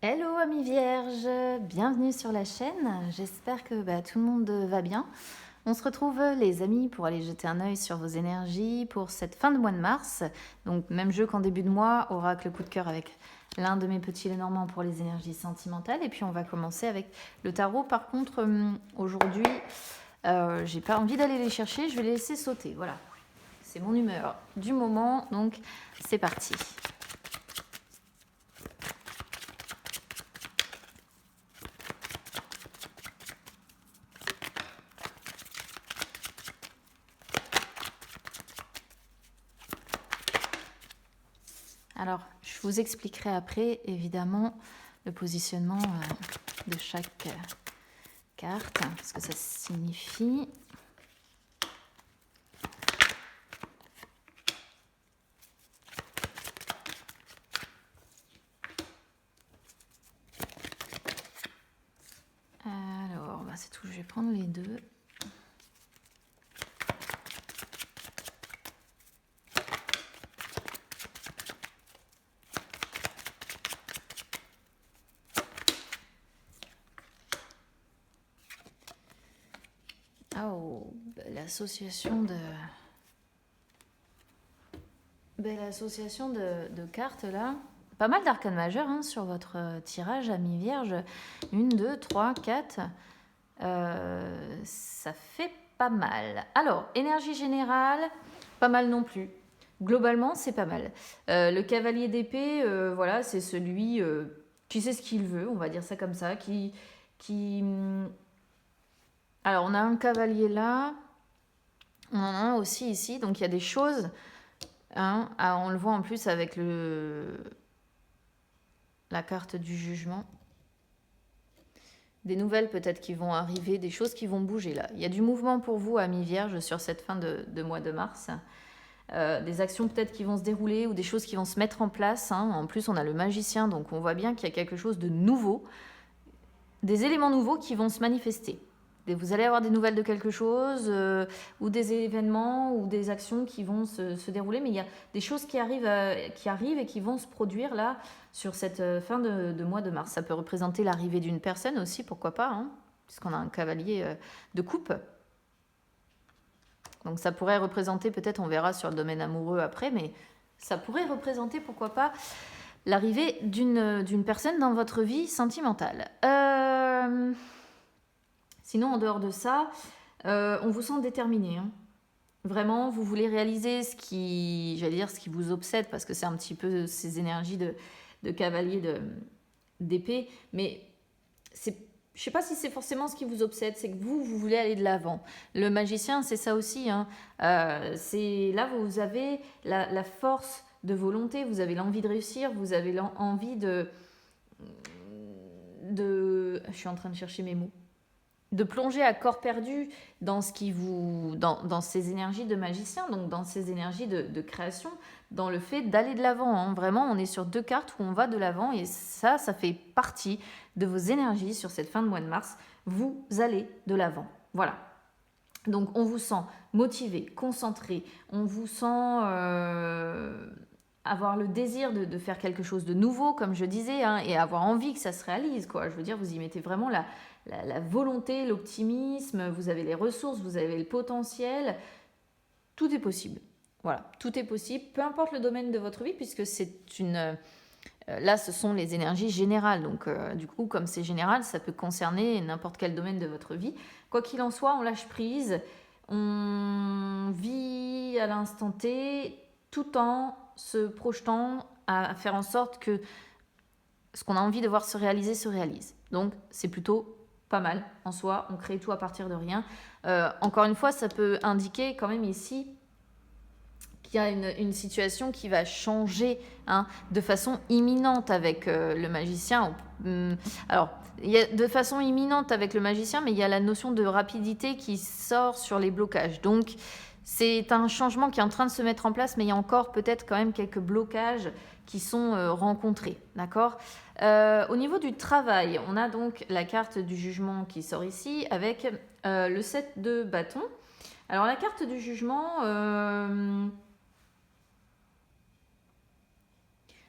Hello amis vierges, bienvenue sur la chaîne, j'espère que tout le monde va bien. On se retrouve les amis pour aller jeter un œil sur vos énergies pour cette fin de mois de mars. Donc même jeu qu'en début de mois, oracle coup de cœur avec l'un de mes petits Lenormand pour les énergies sentimentales. Et puis on va commencer avec le tarot. Par contre aujourd'hui, j'ai pas envie d'aller les chercher, je vais les laisser sauter. Voilà, c'est mon humeur du moment, donc c'est parti. Alors, je vous expliquerai après, évidemment, le positionnement de chaque carte, ce que ça signifie. Alors, c'est tout, je vais prendre les deux. Oh, belle association de cartes là. Pas mal d'arcanes majeures sur votre tirage, amis vierges. 1, 2, 3, 4. Ça fait pas mal. Alors, énergie générale, pas mal non plus. Globalement, c'est pas mal. Le cavalier d'épée, voilà, c'est celui qui sait ce qu'il veut, on va dire ça comme ça, Alors, on a un cavalier là, on en a un aussi ici, donc il y a des choses, on le voit en plus avec la carte du jugement. Des nouvelles peut-être qui vont arriver, des choses qui vont bouger là. Il y a du mouvement pour vous, amis vierges, sur cette fin de mois de mars. Des actions peut-être qui vont se dérouler ou des choses qui vont se mettre en place. En plus, on a le magicien, donc on voit bien qu'il y a quelque chose de nouveau, des éléments nouveaux qui vont se manifester. Vous allez avoir des nouvelles de quelque chose ou des événements ou des actions qui vont se dérouler, mais il y a des choses qui arrivent et qui vont se produire là sur cette fin de mois de mars. Ça peut représenter l'arrivée d'une personne aussi, pourquoi pas, puisqu'on a un cavalier de coupe. Donc ça pourrait représenter, peut-être on verra sur le domaine amoureux après, mais ça pourrait représenter, pourquoi pas, l'arrivée d'une personne dans votre vie sentimentale. Sinon, en dehors de ça, on vous sent déterminé. Vraiment, vous voulez réaliser ce qui vous obsède, parce que c'est un petit peu ces énergies de cavalier d'épée, mais je ne sais pas si c'est forcément ce qui vous obsède, c'est que vous voulez aller de l'avant. Le magicien, c'est ça aussi. C'est là vous avez la force de volonté, vous avez l'envie de réussir, vous avez l'envie de... Je suis en train de chercher mes mots. De plonger à corps perdu dans dans ces énergies de magicien, donc dans ces énergies de création, dans le fait d'aller de l'avant. Vraiment, on est sur deux cartes où on va de l'avant et ça fait partie de vos énergies sur cette fin de mois de mars. Vous allez de l'avant. Voilà. Donc, on vous sent motivé, concentré, on vous sent avoir le désir de faire quelque chose de nouveau, comme je disais, et avoir envie que ça se réalise, quoi. Je veux dire, vous y mettez vraiment la volonté, l'optimisme, vous avez les ressources, vous avez le potentiel. Tout est possible. Voilà, tout est possible, peu importe le domaine de votre vie, puisque c'est une... là, ce sont les énergies générales. Donc, du coup, comme c'est général, ça peut concerner n'importe quel domaine de votre vie. Quoi qu'il en soit, on lâche prise, on vit à l'instant T, tout en se projetant à faire en sorte que ce qu'on a envie de voir se réalise. Donc, c'est plutôt pas mal en soi. On crée tout à partir de rien. Encore une fois, ça peut indiquer quand même ici qu'il y a une situation qui va changer de façon imminente avec le magicien. Alors, il y a de façon imminente avec le magicien, mais il y a la notion de rapidité qui sort sur les blocages. Donc, c'est un changement qui est en train de se mettre en place, mais il y a encore peut-être quand même quelques blocages qui sont rencontrés. D'accord ? Au niveau du travail, on a donc la carte du jugement qui sort ici avec le 7 de bâton. Alors, la carte du jugement...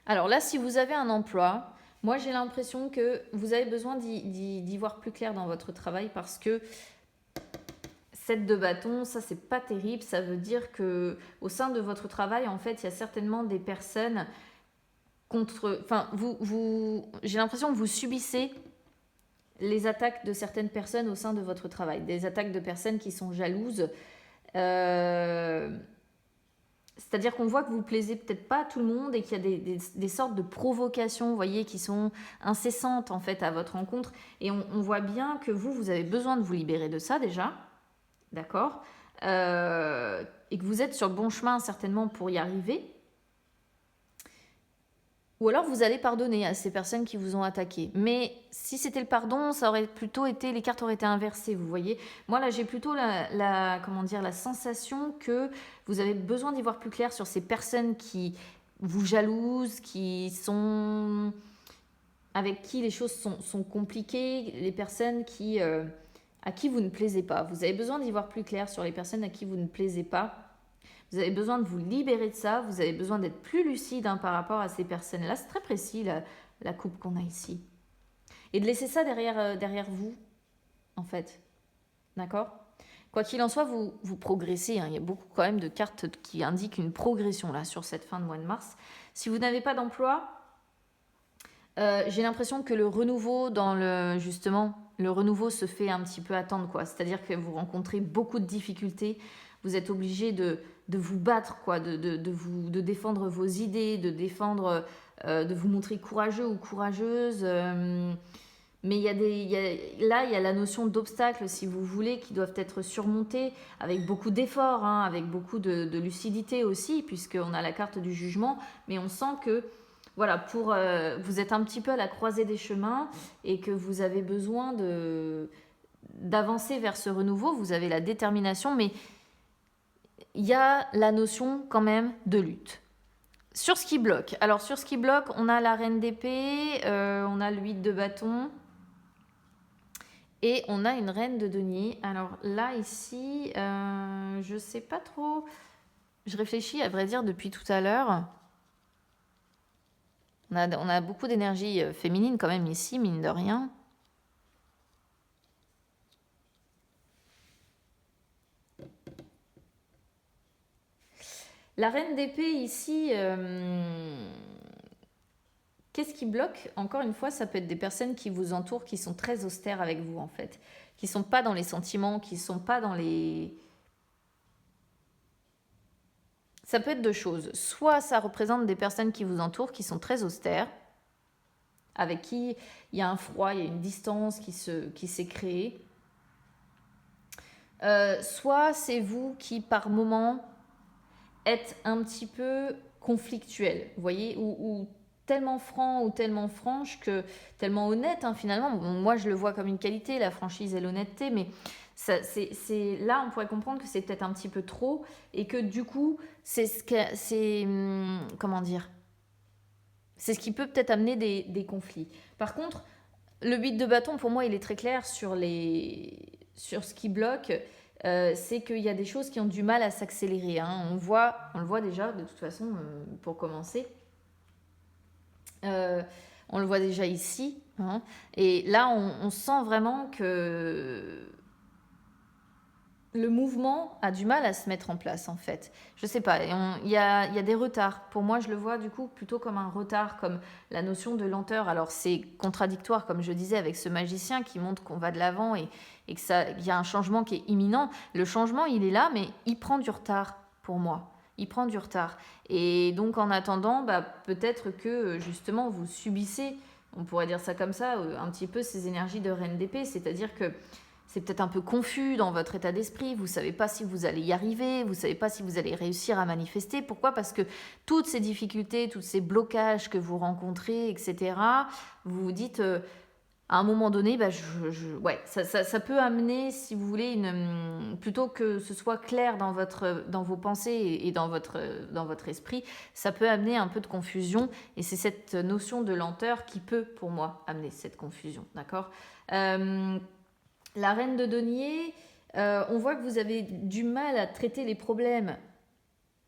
alors là, si vous avez un emploi, Moi, j'ai l'impression que vous avez besoin d'y voir plus clair dans votre travail parce que 7 de bâton, ça c'est pas terrible. Ça veut dire que au sein de votre travail, en fait, il y a certainement des personnes contre. Enfin, j'ai l'impression que vous subissez les attaques de certaines personnes au sein de votre travail, des attaques de personnes qui sont jalouses. C'est-à-dire qu'on voit que vous plaisez peut-être pas à tout le monde et qu'il y a des sortes de provocations, vous voyez, qui sont incessantes en fait à votre rencontre. Et on voit bien que vous avez besoin de vous libérer de ça déjà, d'accord. Et que vous êtes sur le bon chemin certainement pour y arriver. Ou alors vous allez pardonner à ces personnes qui vous ont attaqué. Mais si c'était le pardon, ça aurait plutôt été, les cartes auraient été inversées, vous voyez. Moi là j'ai plutôt comment dire, la sensation que vous avez besoin d'y voir plus clair sur ces personnes qui vous jalousent, avec qui les choses sont compliquées, les personnes à qui vous ne plaisez pas. Vous avez besoin d'y voir plus clair sur les personnes à qui vous ne plaisez pas. Vous avez besoin de vous libérer de ça, vous avez besoin d'être plus lucide par rapport à ces personnes-là. C'est très précis la coupe qu'on a ici. Et de laisser ça derrière vous, en fait. D'accord ? Quoi qu'il en soit, vous progressez. Il y a beaucoup quand même de cartes qui indiquent une progression là sur cette fin de mois de mars. Si vous n'avez pas d'emploi, j'ai l'impression que le renouveau le renouveau se fait un petit peu attendre, quoi. C'est-à-dire que vous rencontrez beaucoup de difficultés. Vous êtes obligé de vous battre, quoi, de défendre vos idées, de vous montrer courageux ou courageuse. Mais il y a la notion d'obstacles, si vous voulez, qui doivent être surmontés avec beaucoup d'efforts, avec beaucoup de lucidité aussi, puisqu'on a la carte du jugement. Mais on sent que voilà, vous êtes un petit peu à la croisée des chemins et que vous avez besoin d'avancer vers ce renouveau. Vous avez la détermination, mais il y a la notion quand même de lutte. Sur ce qui bloque, alors sur ce qui bloque, on a la reine d'épée, on a le 8 de bâton et on a une reine de denier. Alors là, ici, je sais pas trop, je réfléchis à vrai dire depuis tout à l'heure. On a beaucoup d'énergie féminine quand même ici, mine de rien. La reine d'épée ici, qu'est-ce qui bloque? Encore une fois, ça peut être des personnes qui vous entourent, qui sont très austères avec vous en fait, qui ne sont pas dans les sentiments, qui ne sont pas dans les... Ça peut être deux choses. Soit ça représente des personnes qui vous entourent, qui sont très austères, avec qui il y a un froid, il y a une distance qui s'est créée. Soit c'est vous qui, par moment, êtes un petit peu conflictuel, vous voyez, ou tellement franc ou tellement franche que tellement honnête finalement. Bon, moi je le vois comme une qualité, la franchise et l'honnêteté, mais là on pourrait comprendre que c'est peut-être un petit peu trop et que du coup comment dire, c'est ce qui peut peut-être amener des conflits. Par contre, le 8 de bâton pour moi il est très clair sur ce qui bloque. C'est qu'il y a des choses qui ont du mal à s'accélérer. On le voit déjà de toute façon pour commencer. On le voit déjà ici. Et là, on sent vraiment que le mouvement a du mal à se mettre en place en fait. Je sais pas, il y a des retards. Pour moi, je le vois du coup plutôt comme un retard, comme la notion de lenteur. Alors c'est contradictoire, comme je disais, avec ce magicien qui montre qu'on va de l'avant et qu'il y a un changement qui est imminent. Le changement, il est là, mais il prend du retard pour moi. Il prend du retard. Et donc en attendant, peut-être que justement vous subissez, on pourrait dire ça comme ça, un petit peu ces énergies de reine d'épée, c'est-à-dire que c'est peut-être un peu confus dans votre état d'esprit, vous ne savez pas si vous allez y arriver, vous ne savez pas si vous allez réussir à manifester. Pourquoi? Parce que toutes ces difficultés, tous ces blocages que vous rencontrez, etc., vous vous dites, à un moment donné, ça peut amener, si vous voulez, plutôt que ce soit clair dans vos pensées et dans votre esprit, ça peut amener un peu de confusion. Et c'est cette notion de lenteur qui peut, pour moi, amener cette confusion. D'accord ? La reine de denier, on voit que vous avez du mal à traiter les problèmes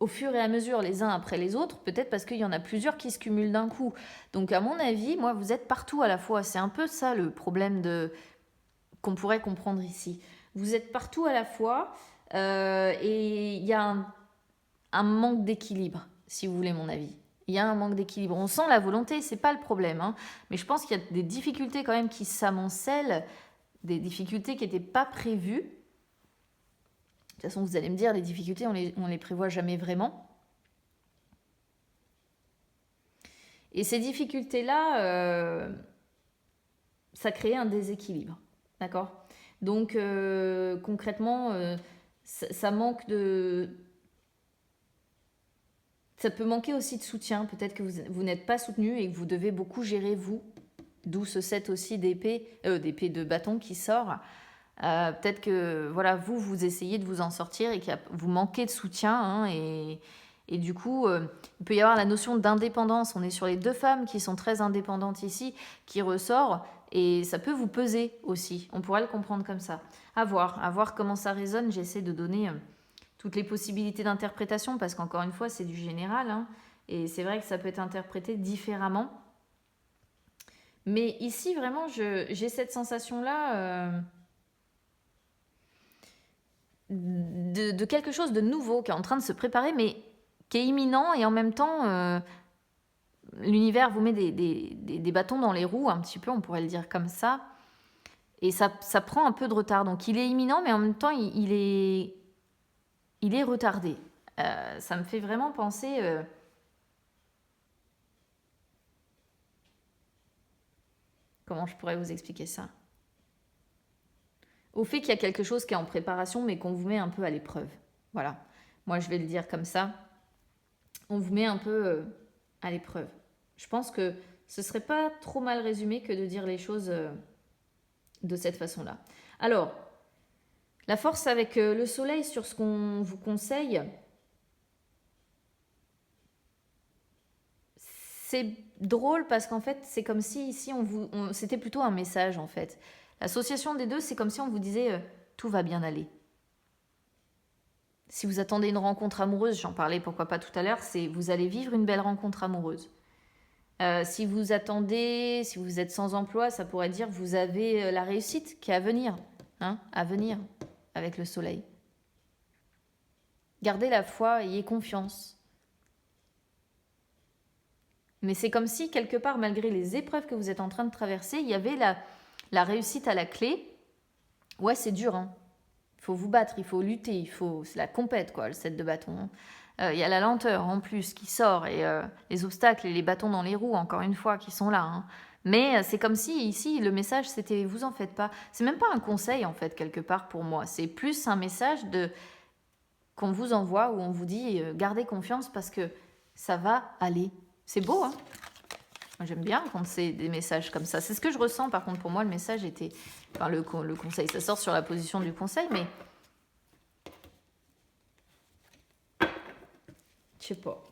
au fur et à mesure, les uns après les autres, peut-être parce qu'il y en a plusieurs qui se cumulent d'un coup. Donc à mon avis, moi, vous êtes partout à la fois. C'est un peu ça le problème qu'on pourrait comprendre ici. Vous êtes partout à la fois et il y a un manque d'équilibre, si vous voulez mon avis. Il y a un manque d'équilibre. On sent la volonté, c'est pas le problème, hein. Mais je pense qu'il y a des difficultés quand même qui s'amoncellent, des difficultés qui n'étaient pas prévues. De toute façon, vous allez me dire, les difficultés, on les prévoit jamais vraiment. Et ces difficultés-là, ça crée un déséquilibre, d'accord? Donc, concrètement, ça manque de... Ça peut manquer aussi de soutien. Peut-être que vous n'êtes pas soutenu et que vous devez beaucoup gérer vous. D'où ce set aussi d'épée de bâton qui sort. Peut-être que voilà, vous essayez de vous en sortir et que vous manquez de soutien. Hein, et du coup, il peut y avoir la notion d'indépendance. On est sur les deux femmes qui sont très indépendantes ici, qui ressort. Et ça peut vous peser aussi. On pourrait le comprendre comme ça. À voir comment ça résonne. J'essaie de donner... toutes les possibilités d'interprétation, parce qu'encore une fois, c'est du général, hein, et c'est vrai que ça peut être interprété différemment. Mais ici, vraiment, j'ai cette sensation-là de quelque chose de nouveau qui est en train de se préparer, mais qui est imminent, et en même temps, l'univers vous met des bâtons dans les roues, un petit peu, on pourrait le dire comme ça, et ça prend un peu de retard. Donc il est imminent, mais en même temps, il est retardé. Ça me fait vraiment penser... comment je pourrais vous expliquer ça? Au fait qu'il y a quelque chose qui est en préparation, mais qu'on vous met un peu à l'épreuve. Voilà. Moi, je vais le dire comme ça. On vous met un peu à l'épreuve. Je pense que ce serait pas trop mal résumé que de dire les choses de cette façon-là. Alors, la force avec le soleil sur ce qu'on vous conseille, c'est drôle parce qu'en fait, c'est comme si ici, c'était plutôt un message en fait. L'association des deux, c'est comme si on vous disait tout va bien aller. Si vous attendez une rencontre amoureuse, j'en parlais pourquoi pas tout à l'heure, c'est vous allez vivre une belle rencontre amoureuse. Si vous attendez, si vous êtes sans emploi, ça pourrait dire vous avez la réussite qui est à venir, hein, à venir avec le soleil. Gardez la foi, ayez confiance. Mais c'est comme si, quelque part, malgré les épreuves que vous êtes en train de traverser, il y avait la réussite à la clé. Ouais, c'est dur, hein. Il faut vous battre, il faut lutter, c'est la compète, quoi, le set de bâtons. Il y a la lenteur, en plus, qui sort, et les obstacles et les bâtons dans les roues, encore une fois, qui sont là, hein. Mais c'est comme si, ici, le message, c'était « vous en faites pas ». C'est même pas un conseil, en fait, quelque part, pour moi. C'est plus un message qu'on vous envoie, où on vous dit « gardez confiance parce que ça va aller ». C'est beau, hein. Moi, j'aime bien quand c'est des messages comme ça. C'est ce que je ressens, par contre, pour moi, le message était... Enfin, le conseil, ça sort sur la position du conseil, mais... Je sais pas.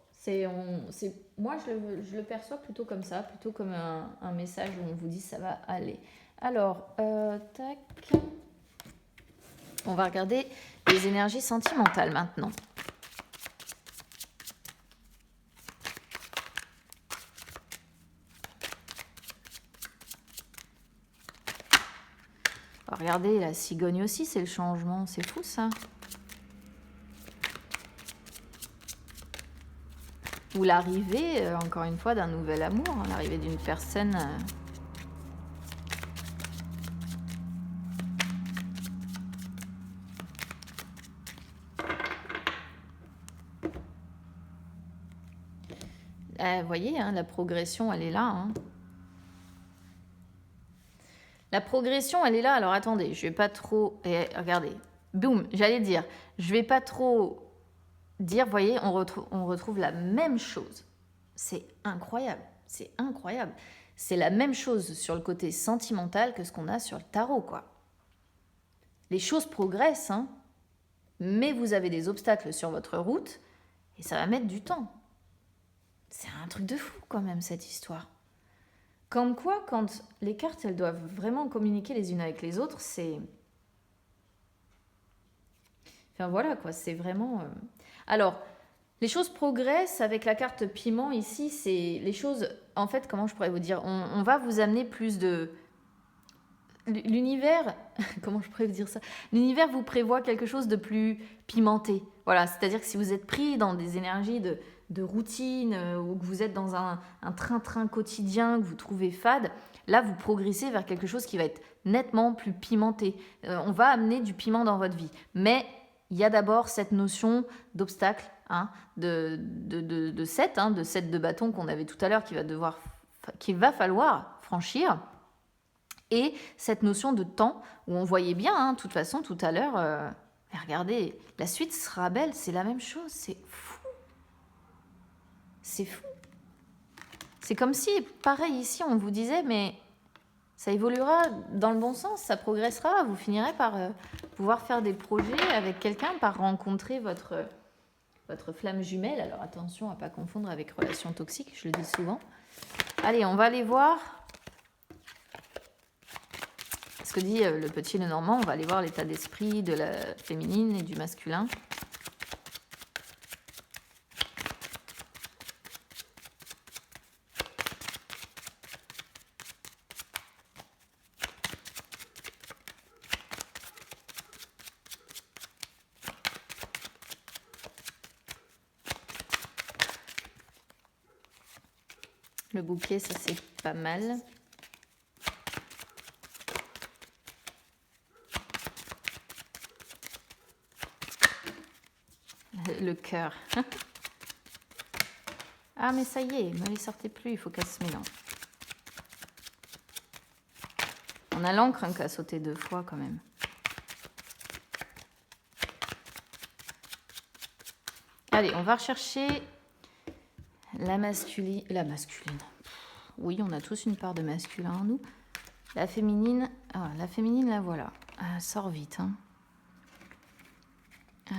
Moi, je le perçois plutôt comme ça, plutôt comme un message où on vous dit ça va aller. Alors, tac. On va regarder les énergies sentimentales maintenant. Regardez, la cigogne aussi, c'est le changement. C'est fou, ça. Ou l'arrivée, encore une fois, d'un nouvel amour. Hein, l'arrivée d'une personne... vous voyez, hein, la progression, elle est là. Hein. La progression, elle est là. Alors, attendez, je vais pas trop... regardez, boum, j'allais dire, je vais pas trop dire, vous voyez, on retrouve la même chose. C'est incroyable, c'est incroyable. C'est la même chose sur le côté sentimental que ce qu'on a sur le tarot, quoi. Les choses progressent, hein, mais vous avez des obstacles sur votre route et ça va mettre du temps. C'est un truc de fou, quand même, cette histoire. Comme quoi, quand les cartes, elles doivent vraiment communiquer les unes avec les autres, c'est... Enfin, voilà, quoi, c'est vraiment... Alors, Les choses progressent avec la carte piment ici. C'est les choses, en fait, comment je pourrais vous dire, on va vous amener plus de... L'univers, comment je pourrais vous dire ça? L'univers vous prévoit quelque chose de plus pimenté. Voilà, c'est-à-dire que si vous êtes pris dans des énergies de routine ou que vous êtes dans un train-train quotidien que vous trouvez fade, là vous progressez vers quelque chose qui va être nettement plus pimenté. On va amener du piment dans votre vie. Mais il y a d'abord cette notion d'obstacle, hein, de set de bâton qu'on avait tout à l'heure qu'il va falloir franchir. Et cette notion de temps, où on voyait bien, hein, de toute façon, tout à l'heure, mais regardez, la suite sera belle, c'est la même chose, c'est fou. C'est fou. C'est comme si, pareil ici, on vous disait, mais ça évoluera dans le bon sens, ça progressera, vous finirez par pouvoir faire des projets avec quelqu'un, par rencontrer votre flamme jumelle. Alors attention à ne pas confondre avec relation toxique, je le dis souvent. Allez, on va aller voir ce que dit le petit Lenormand. On va aller voir l'état d'esprit de la féminine et du masculin. Le bouquet, ça c'est pas mal. Le cœur. Ah mais ça y est, ne les sortez plus, il faut qu'elle se mélange. On a l'encre qui a sauté 2 fois quand même. Allez, on va rechercher la masculine. Oui, on a tous une part de masculin en nous. La féminine. Ah, la féminine, la voilà. Ah, sort vite. Hein.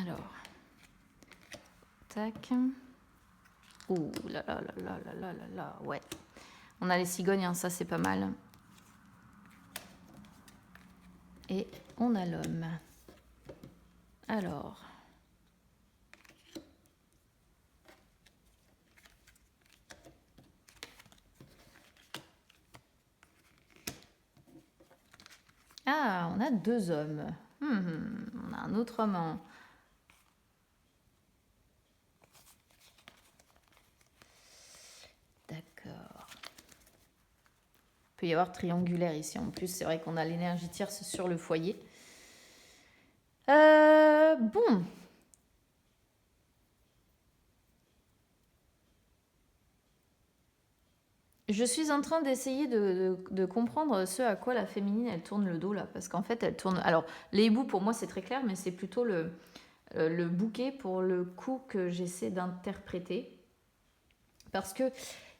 Alors. Tac. Ouh là là là là là là là là. Ouais. On a les cigognes, hein, ça c'est pas mal. Et on a l'homme. Alors. Ah, on a 2 hommes. On a un autre homme en... D'accord. Il peut y avoir triangulaire ici. En plus, c'est vrai qu'on a l'énergie tierce sur le foyer. Bon. Je suis en train d'essayer de comprendre ce à quoi la féminine, elle tourne le dos là. Parce qu'en fait, elle tourne... Alors, les hiboux, pour moi, c'est très clair, mais c'est plutôt le bouquet pour le coup que j'essaie d'interpréter. Parce que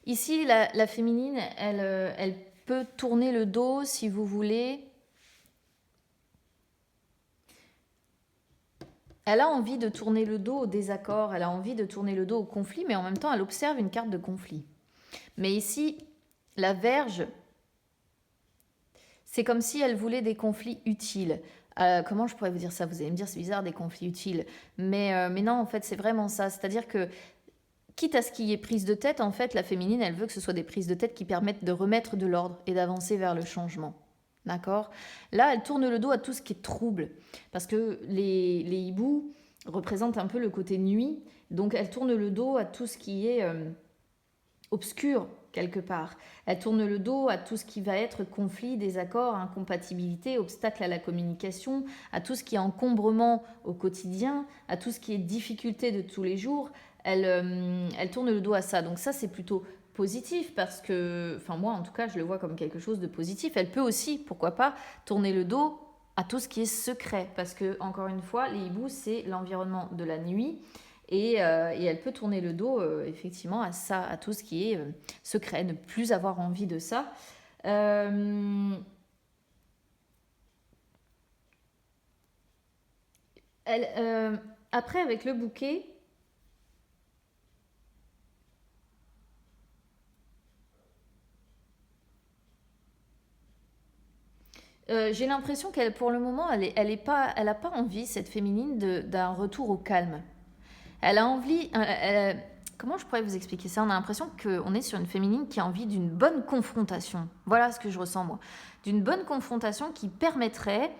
ici, la féminine, elle peut tourner le dos, si vous voulez. Elle a envie de tourner le dos au désaccord, elle a envie de tourner le dos au conflit, mais en même temps, elle observe une carte de conflit. Mais ici, la Vierge, c'est comme si elle voulait des conflits utiles. Comment je pourrais vous dire ça? Vous allez me dire, c'est bizarre, des conflits utiles. Mais non, en fait, c'est vraiment ça. C'est-à-dire que, quitte à ce qu'il y ait prise de tête, en fait, la féminine, elle veut que ce soit des prises de tête qui permettent de remettre de l'ordre et d'avancer vers le changement. D'accord? Là, elle tourne le dos à tout ce qui est trouble. Parce que les hiboux représentent un peu le côté nuit. Donc, elle tourne le dos à tout ce qui est obscur, quelque part. Elle tourne le dos à tout ce qui va être conflit, désaccord, incompatibilité, obstacle à la communication, à tout ce qui est encombrement au quotidien, à tout ce qui est difficulté de tous les jours. Elle tourne le dos à ça. Donc ça, c'est plutôt positif parce que, enfin moi en tout cas, je le vois comme quelque chose de positif. Elle peut aussi, pourquoi pas, tourner le dos à tout ce qui est secret. Parce que, encore une fois, les hiboux, c'est l'environnement de la nuit. Et elle peut tourner le dos, effectivement, à ça, à tout ce qui est secret, ne plus avoir envie de ça. Après, avec le bouquet, j'ai l'impression qu'elle, pour le moment, elle n'a pas envie, cette féminine, d'un retour au calme. Elle a envie... comment je pourrais vous expliquer ça? On a l'impression qu'on est sur une féminine qui a envie d'une bonne confrontation. Voilà ce que je ressens, moi. D'une bonne confrontation qui permettrait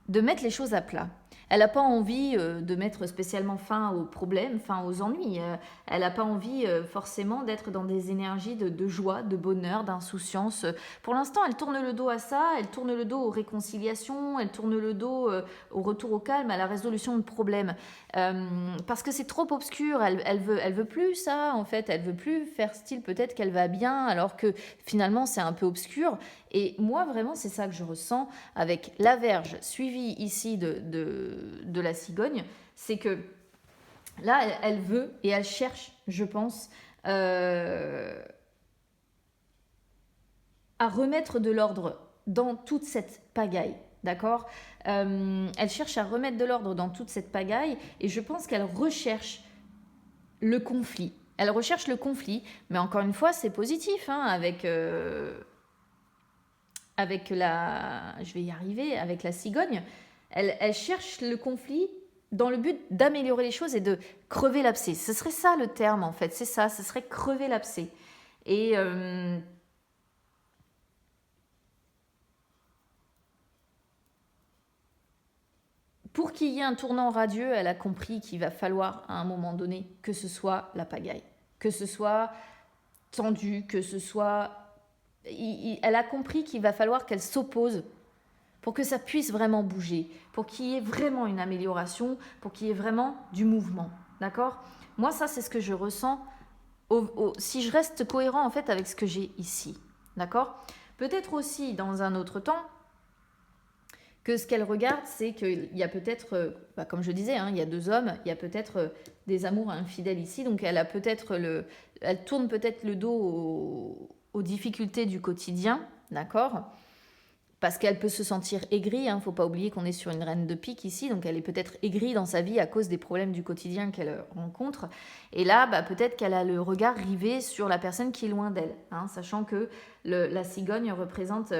de mettre les choses à plat. Elle n'a pas envie de mettre spécialement fin aux problèmes, fin aux ennuis. Elle n'a pas envie forcément d'être dans des énergies de joie, de bonheur, d'insouciance. Pour l'instant, elle tourne le dos à ça, elle tourne le dos aux réconciliations, elle tourne le dos au retour au calme, à la résolution de problèmes. Parce que c'est trop obscur, elle veut plus ça, en fait. Elle veut plus faire style peut-être qu'elle va bien, alors que finalement, c'est un peu obscur. Et moi, vraiment, c'est ça que je ressens avec la Vierge suivie ici de la cigogne. C'est que là, elle veut et elle cherche, je pense, à remettre de l'ordre dans toute cette pagaille. D'accord. Elle cherche à remettre de l'ordre dans toute cette pagaille et je pense qu'elle recherche le conflit. Elle recherche le conflit, mais encore une fois, c'est positif, hein, avec la... Je vais y arriver, avec la cigogne. Elle cherche le conflit dans le but d'améliorer les choses et de crever l'abcès. Ce serait ça le terme, en fait. C'est ça, ce serait crever l'abcès. Et... pour qu'il y ait un tournant radieux, elle a compris qu'il va falloir à un moment donné que ce soit la pagaille, que ce soit tendu, que ce soit... Elle a compris qu'il va falloir qu'elle s'oppose pour que ça puisse vraiment bouger, pour qu'il y ait vraiment une amélioration, pour qu'il y ait vraiment du mouvement. D'accord? Moi, ça, c'est ce que je ressens si je reste cohérent en fait avec ce que j'ai ici. D'accord? Peut-être aussi dans un autre temps, que ce qu'elle regarde, c'est qu'il y a peut-être, comme je disais, hein, il y a deux hommes, il y a peut-être des amours infidèles ici, donc elle tourne peut-être le dos aux difficultés du quotidien, d'accord? Parce qu'elle peut se sentir aigrie, hein, faut pas oublier qu'on est sur une reine de pique ici, donc elle est peut-être aigrie dans sa vie à cause des problèmes du quotidien qu'elle rencontre. Et là, peut-être qu'elle a le regard rivé sur la personne qui est loin d'elle, hein, sachant que la cigogne représente...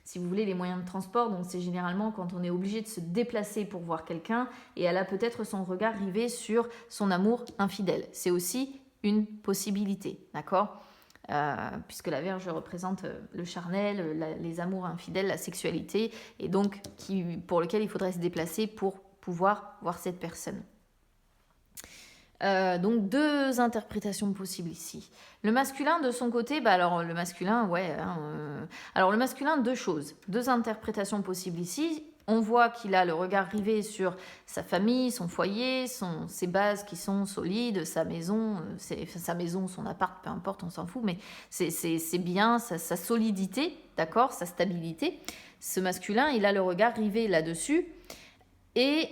si vous voulez, les moyens de transport, donc c'est généralement quand on est obligé de se déplacer pour voir quelqu'un, et elle a peut-être son regard rivé sur son amour infidèle. C'est aussi une possibilité, d'accord? Puisque la Vierge représente le charnel, les amours infidèles, la sexualité, et donc pour lequel il faudrait se déplacer pour pouvoir voir cette personne. Donc deux interprétations possibles ici. Le masculin de son côté, alors le masculin, alors le masculin, deux choses, deux interprétations possibles ici. On voit qu'il a le regard rivé sur sa famille, son foyer, ses bases qui sont solides, sa maison, son appart, peu importe, on s'en fout, mais c'est bien sa solidité, d'accord, sa stabilité. Ce masculin, il a le regard rivé là-dessus. Et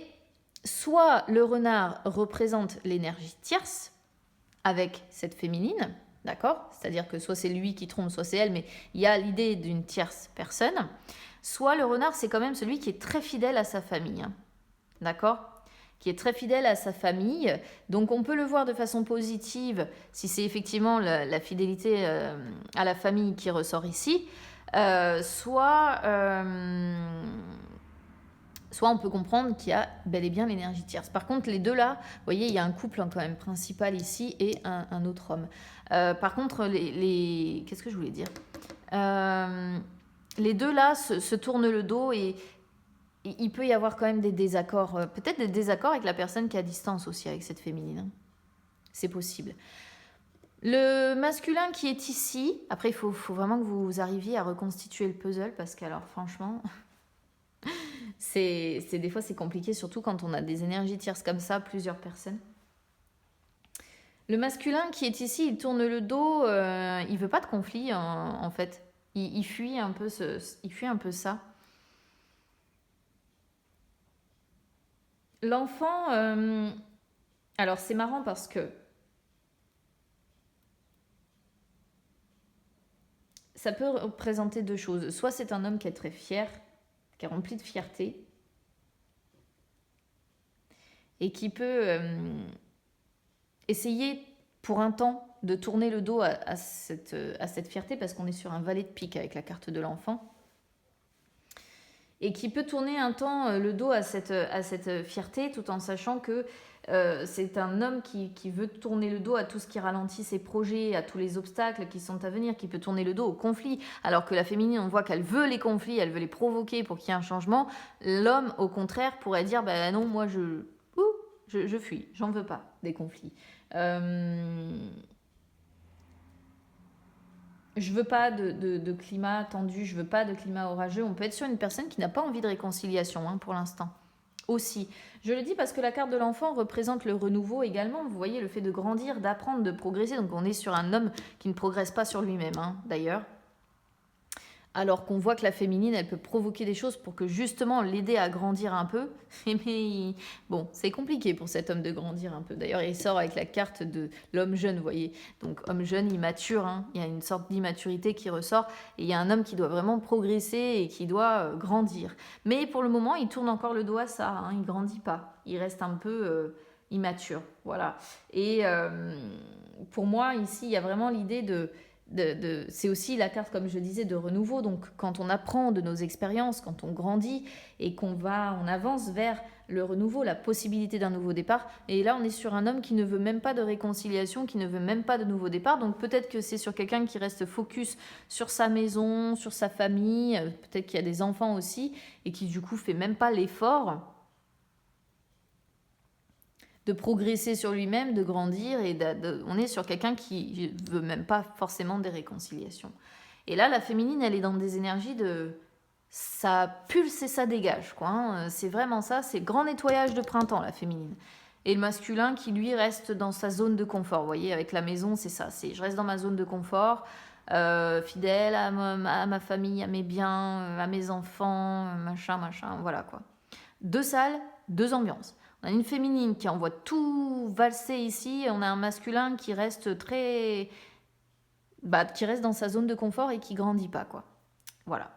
soit le renard représente l'énergie tierce avec cette féminine, d'accord? C'est-à-dire que soit c'est lui qui trompe, soit c'est elle, mais il y a l'idée d'une tierce personne. Soit le renard, c'est quand même celui qui est très fidèle à sa famille, hein, d'accord? Qui est très fidèle à sa famille. Donc on peut le voir de façon positive si c'est effectivement la fidélité à la famille qui ressort ici. Soit on peut comprendre qu'il y a bel et bien l'énergie tierce. Par contre, les deux là, vous voyez, il y a un couple quand même principal ici et un autre homme. Par contre, qu'est-ce que je voulais dire les deux là se tournent le dos et il peut y avoir quand même des désaccords. Peut-être des désaccords avec la personne qui est à distance aussi, avec cette féminine. Hein. C'est possible. Le masculin qui est ici, après il faut vraiment que vous arriviez à reconstituer le puzzle parce qu'alors franchement... des fois c'est compliqué, surtout quand on a des énergies tierces comme ça, plusieurs personnes. Le masculin qui est ici, il tourne le dos, il veut pas de conflit en fait. Il fuit un peu ça. L'enfant, alors c'est marrant parce que ça peut représenter deux choses. Soit c'est un homme qui est très fier, qui est rempli de fierté et qui peut essayer pour un temps de tourner le dos à cette fierté parce qu'on est sur un valet de pique avec la carte de l'enfant. et qui peut tourner un temps le dos à cette fierté, tout en sachant que c'est un homme qui veut tourner le dos à tout ce qui ralentit ses projets, à tous les obstacles qui sont à venir, qui peut tourner le dos au conflit, alors que la féminine, on voit qu'elle veut les conflits, elle veut les provoquer pour qu'il y ait un changement. L'homme, au contraire, pourrait dire, bah non, moi je fuis, j'en veux pas des conflits. Je veux pas de climat tendu, je veux pas de climat orageux. On peut être sur une personne qui n'a pas envie de réconciliation pour l'instant. Aussi. Je le dis parce que la carte de l'enfant représente le renouveau également. Vous voyez, le fait de grandir, d'apprendre, de progresser. Donc on est sur un homme qui ne progresse pas sur lui-même, d'ailleurs. Alors qu'on voit que la féminine, elle peut provoquer des choses pour que justement l'aider à grandir un peu. Mais bon, c'est compliqué pour cet homme de grandir un peu. D'ailleurs, il sort avec la carte de l'homme jeune, vous voyez. Donc homme jeune, immature, il y a une sorte d'immaturité qui ressort. Et il y a un homme qui doit vraiment progresser et qui doit grandir. Mais pour le moment, il tourne encore le dos à ça, il ne grandit pas. Il reste un peu immature, voilà. Et pour moi, ici, il y a vraiment l'idée c'est aussi la carte, comme je disais, de renouveau. Donc quand on apprend de nos expériences, quand on grandit et on avance vers le renouveau, la possibilité d'un nouveau départ. Et là, on est sur un homme qui ne veut même pas de réconciliation, qui ne veut même pas de nouveau départ. Donc peut-être que c'est sur quelqu'un qui reste focus sur sa maison, sur sa famille, peut-être qu'il y a des enfants aussi, et qui du coup fait même pas l'effort de progresser sur lui-même, de grandir, et on est sur quelqu'un qui veut même pas forcément des réconciliations. Et là, la féminine, elle est dans des énergies de ça pulse et ça dégage, quoi. C'est vraiment ça, c'est grand nettoyage de printemps, la féminine. Et le masculin qui, lui, reste dans sa zone de confort. Vous voyez, avec la maison, c'est ça, c'est je reste dans ma zone de confort, fidèle à ma famille, à mes biens, à mes enfants, machin, voilà, quoi. 2 salles, 2 ambiances. On a une féminine qui envoie tout valser ici, et on a un masculin qui reste qui reste dans sa zone de confort et qui grandit pas, quoi. Voilà.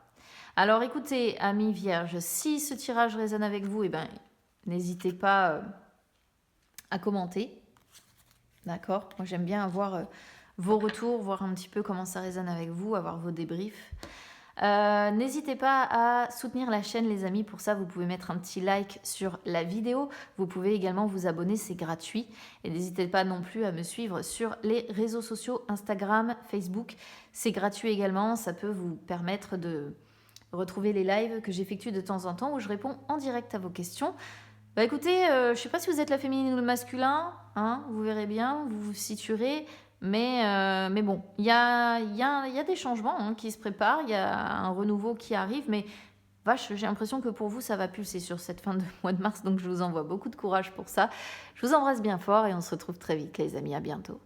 Alors écoutez, amis vierges, si ce tirage résonne avec vous, n'hésitez pas à commenter. D'accord ? Moi, j'aime bien avoir vos retours, voir un petit peu comment ça résonne avec vous, avoir vos débriefs. N'hésitez pas à soutenir la chaîne, les amis. Pour ça, vous pouvez mettre un petit like sur la vidéo. Vous pouvez également vous abonner, c'est gratuit. Et n'hésitez pas non plus à me suivre sur les réseaux sociaux, Instagram, Facebook. C'est gratuit également. Ça peut vous permettre de retrouver les lives que j'effectue de temps en temps où je réponds en direct à vos questions. Écoutez, je ne sais pas si vous êtes la féminine ou le masculin. Vous verrez bien, vous vous situerez. Mais bon, il y a des changements qui se préparent, il y a un renouveau qui arrive, mais vache, j'ai l'impression que pour vous, ça va pulser sur cette fin de mois de mars, donc je vous envoie beaucoup de courage pour ça. Je vous embrasse bien fort et on se retrouve très vite, les amis, à bientôt.